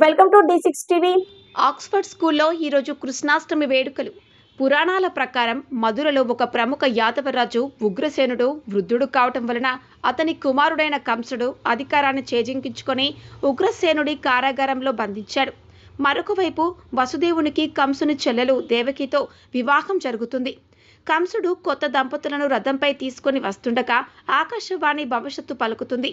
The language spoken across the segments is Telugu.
Welcome to D6 TV. Oxford స్కూల్లో ఈరోజు కృష్ణాష్టమి వేడుకలు. పురాణాల ప్రకారం మధురలో ఒక ప్రముఖ యాదవరాజు ఉగ్రసేనుడు వృద్ధుడు కావటం వలన అతని కుమారుడైన కంసుడు అధికారాన్ని చేజింకించుకొని ఉగ్రసేనుడి కారాగారంలో బంధించాడు. మరొక వైపు వసుదేవునికి కంసుని చెల్లెలు దేవకితో వివాహం జరుగుతుంది. కంసుడు కొత్త దంపతులను రథంపై తీసుకొని వస్తుండగా ఆకాశవాణి భవిష్యత్తు పలుకుతుంది.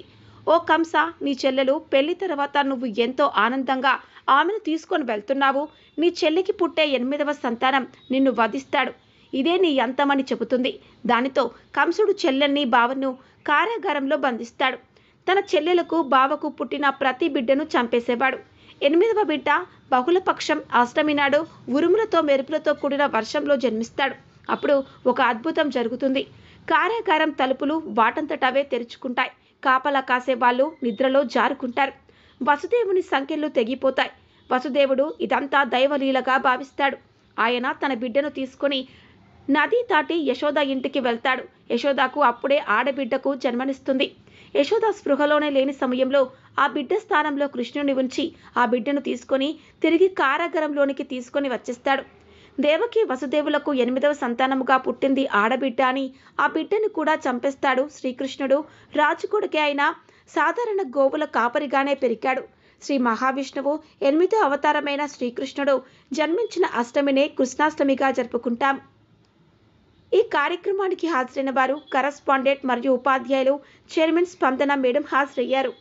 ఓ కంస, నీ చెల్లెలు పెళ్లి తర్వాత నువ్వు ఎంతో ఆనందంగా ఆమెను తీసుకొని వెళ్తున్నావు. నీ చెల్లికి పుట్టే 8వ సంతానం నిన్ను వధిస్తాడు. ఇదే నీ అంతమని చెబుతుంది. దానితో కంసుడు చెల్లెల్ని బావను కారాగారంలో బంధిస్తాడు. తన చెల్లెలకు బావకు పుట్టిన ప్రతి బిడ్డను చంపేసేవాడు. 8వ బిడ్డ బహుళపక్షం అష్టమి నాడు ఉరుములతో మెరుపులతో కూడిన వర్షంలో జన్మిస్తాడు. అప్పుడు ఒక అద్భుతం జరుగుతుంది. కారాగారం తలుపులు వాటంతటవే తెరుచుకుంటాయి. కాపలా కాసే వాళ్ళు నిద్రలో జారుకుంటారు. వసుదేవుని సంఖ్యలు తెగిపోతాయి. వసుదేవుడు ఇదంతా దైవలీలగా భావిస్తాడు. ఆయన తన బిడ్డను తీసుకొని నది దాటి యశోద ఇంటికి వెళ్తాడు. యశోదకు అప్పుడే ఆడబిడ్డకు జన్మనిస్తుంది. యశోద స్పృహలోనే లేని సమయంలో ఆ బిడ్డ స్థానంలో కృష్ణుని ఉంచి ఆ బిడ్డను తీసుకొని తిరిగి కారాగారంలోనికి తీసుకొని వచ్చేస్తాడు. దేవకి వసుదేవులకు 8వ సంతానముగా పుట్టింది ఆడబిడ్డ అని ఆ బిడ్డను కూడా చంపేస్తాడు శ్రీకృష్ణుడు. రాజుకొడుకే అయిన సాధారణ గోవుల కాపరిగానే పెరిగాడు. శ్రీ మహావిష్ణువు 8వ అవతారమైన శ్రీకృష్ణుడు జన్మించిన అష్టమినే కృష్ణాష్టమిగా జరుపుకుంటాం. ఈ కార్యక్రమానికి హాజరైన వారు కరస్పాండెంట్ మరియు ఉపాధ్యాయులు, చైర్మన్ స్పందన మేడం హాజరయ్యారు.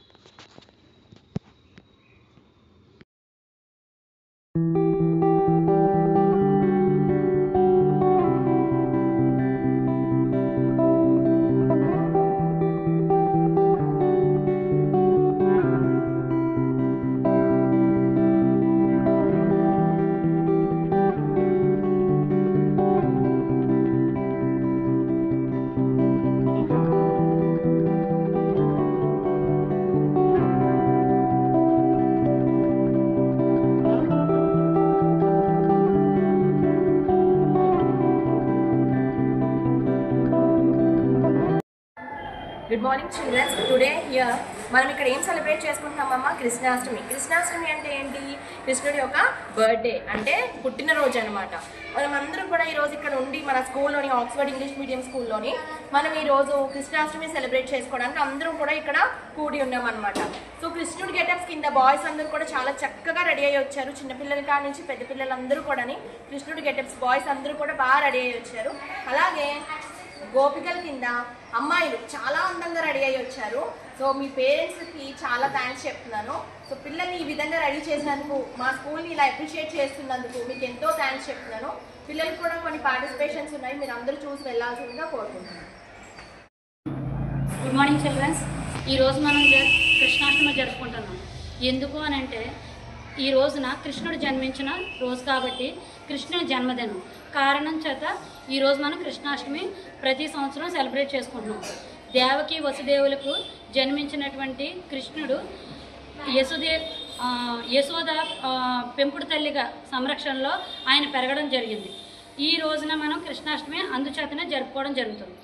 Good morning childrens. Today here మనం ఇక్కడ ఏం సెలబ్రేట్ చేసుకుంటున్నామమ్మా? కృష్ణాష్టమి. కృష్ణాష్టమి అంటే ఏంటి? కృష్ణుడి యొక్క బర్త్డే, అంటే పుట్టినరోజు అనమాట. మనం అందరూ కూడా ఈరోజు ఇక్కడ ఉండి మన స్కూల్లోని, ఆక్స్ఫర్డ్ ఇంగ్లీష్ మీడియం స్కూల్లోని మనం ఈరోజు కృష్ణాష్టమి సెలబ్రేట్ చేసుకోవడానికి అందరూ కూడా ఇక్కడ కూడి ఉన్నామన్నమాట. సో కృష్ణుడి గెటప్స్ కింద బాయ్స్ అందరూ కూడా చాలా చక్కగా రెడీ అయ్యి వచ్చారు. చిన్నపిల్లల కాడ నుంచి పెద్ద పిల్లలందరూ కూడా కృష్ణుడి గెటప్స్ బాయ్స్ అందరూ కూడా బాగా రెడీ అయ్యి వచ్చారు. అలాగే గోపికల కింద అమ్మాయిలు చాలా అందంగా రెడీ అయ్యి వచ్చారు. సో మీ పేరెంట్స్కి చాలా థ్యాంక్స్ చెప్తున్నాను. సో పిల్లల్ని ఈ విధంగా రెడీ చేసినందుకు, మా స్కూల్ని ఇలా అప్రిషియేట్ చేస్తున్నందుకు మీకు ఎంతో థ్యాంక్స్ చెప్తున్నాను. పిల్లలకు కూడా కొన్ని పార్టిసిపేషన్స్ ఉన్నాయి, మీరు అందరూ చూసి వెళ్ళాల్సిందిగా కోరుకుంటున్నాను. Good morning childrens. ఈరోజు మనం కృష్ణాష్టమి జరుపుకుంటున్నాం. ఎందుకు అని అంటే ఈ రోజున కృష్ణుడు జన్మించిన రోజు కాబట్టి కృష్ణుని జన్మదినం కారణం చేత ఈరోజు మనం కృష్ణాష్టమి ప్రతి సంవత్సరం సెలబ్రేట్ చేసుకుంటున్నాం. దేవకి వసుదేవులకు జన్మించినటువంటి కృష్ణుడు యశోద పెంపుడు తల్లిగా సంరక్షణలో ఆయన పెరగడం జరిగింది. ఈ రోజున మనం కృష్ణాష్టమి అందుచేతనే జరుపుకోవడం జరుగుతుంది.